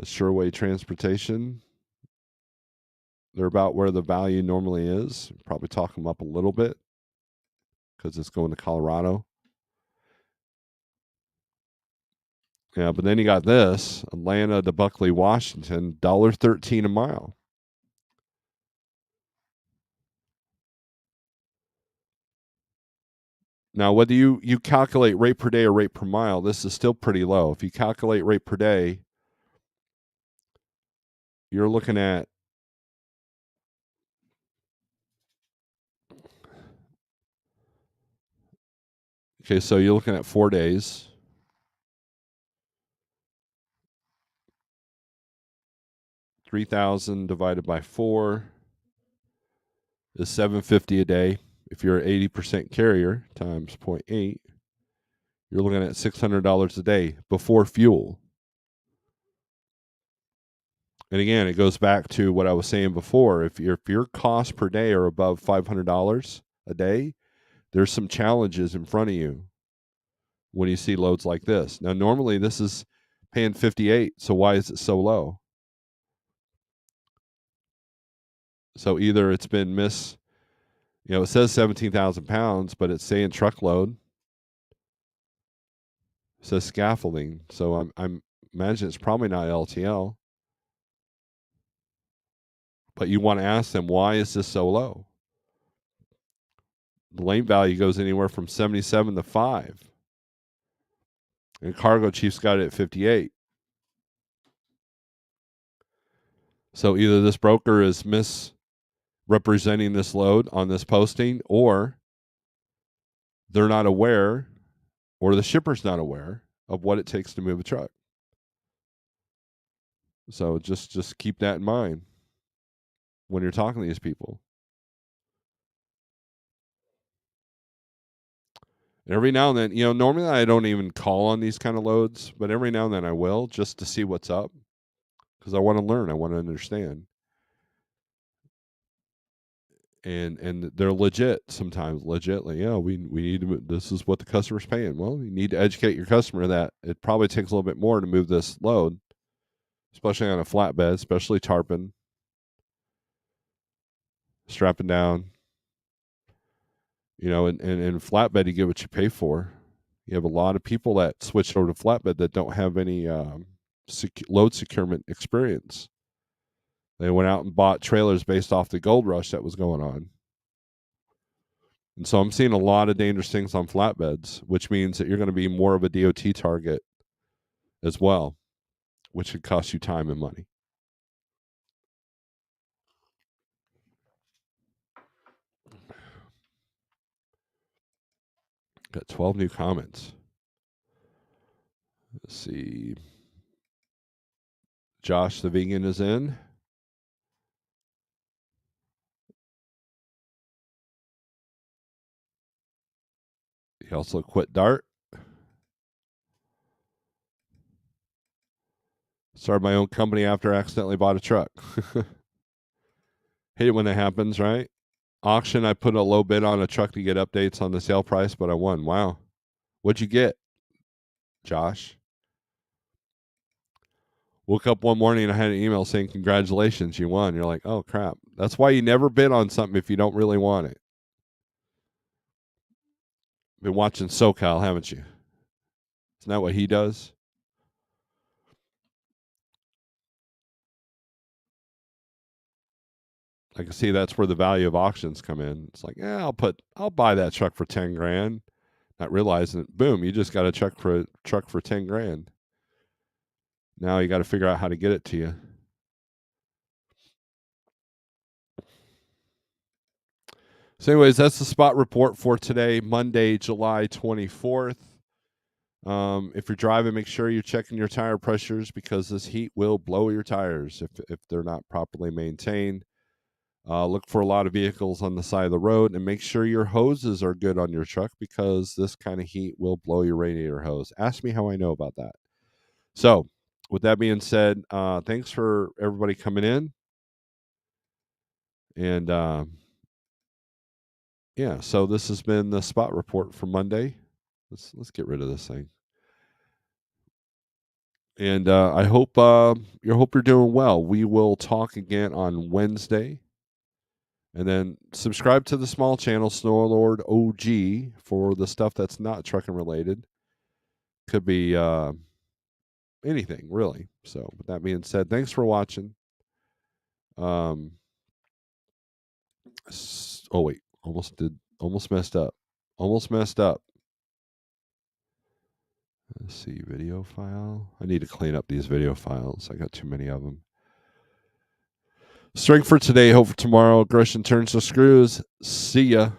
Sureway Transportation. They're about where the value normally is. Probably talk them up a little bit because it's going to Colorado. Yeah, but then you got this Atlanta to Buckley, Washington, $1.13 a mile. Now, whether you calculate rate per day or rate per mile, this is still pretty low. If you calculate rate per day, you're looking at so you're looking at 4 days. 3,000 divided by 4 is $750 a day. If you're an 80% carrier times 0.8, you're looking at $600 a day before fuel. And again, it goes back to what I was saying before. If your costs per day are above $500 a day, there's some challenges in front of you when you see loads like this. Now, normally this is paying 58, so why is it so low? So either it's been it says 17,000 pounds, but it's saying truckload. It says scaffolding, so I'm imagine it's probably not LTL. But you want to ask them, why is this so low? The lane value goes anywhere from 77 to 5. And Cargo Chief's got it at 58. So either this broker is misrepresenting this load on this posting, or they're not aware, or the shipper's not aware of what it takes to move a truck. So just keep that in mind when you're talking to these people. Every now and then, normally I don't even call on these kind of loads, but every now and then I will, just to see what's up, because I want to learn, I want to understand. And they're legit sometimes, legitly. We need to. This is what the customer's paying. Well, you need to educate your customer that it probably takes a little bit more to move this load, especially on a flatbed, especially tarpon. strapping down. You know, and flatbed, you get what you pay for. You have a lot of people that switch over to flatbed that don't have any load securement experience. They went out and bought trailers based off the gold rush that was going on. And so I'm seeing a lot of dangerous things on flatbeds, which means that you're going to be more of a DOT target as well, which could cost you time and money. Got 12 new comments. Let's see. Josh the vegan is in. He also quit Dart. Started my own company after I accidentally bought a truck. Hate it when that happens, right? Auction, I put a low bid on a truck to get updates on the sale price, but I won. Wow. What'd you get, Josh? Woke up one morning and I had an email saying, congratulations, you won. You're like, oh, crap. That's why you never bid on something if you don't really want it. Been watching SoCal, haven't you? Isn't that what he does? I can see that's where the value of auctions come in. It's like, yeah, I'll buy that truck for 10 grand. Not realizing it, boom, you just got a truck for 10 grand. Now you got to figure out how to get it to you. So anyways, that's the spot report for today, Monday, July 24th. If you're driving, make sure you're checking your tire pressures because this heat will blow your tires if they're not properly maintained. Look for a lot of vehicles on the side of the road and make sure your hoses are good on your truck because this kind of heat will blow your radiator hose. Ask me how I know about that. So with that being said, thanks for everybody coming in. And yeah, so this has been the spot report for Monday. Let's get rid of this thing. And I hope you're doing well. We will talk again on Wednesday. And then subscribe to the small channel, Snorelord OG, for the stuff that's not trucking related. Could be anything, really. So with that being said, thanks for watching. Oh wait, almost messed up. Let's see, video file. I need to clean up these video files. I got too many of them. Strength for today, hope for tomorrow. Aggression turns to screws. See ya.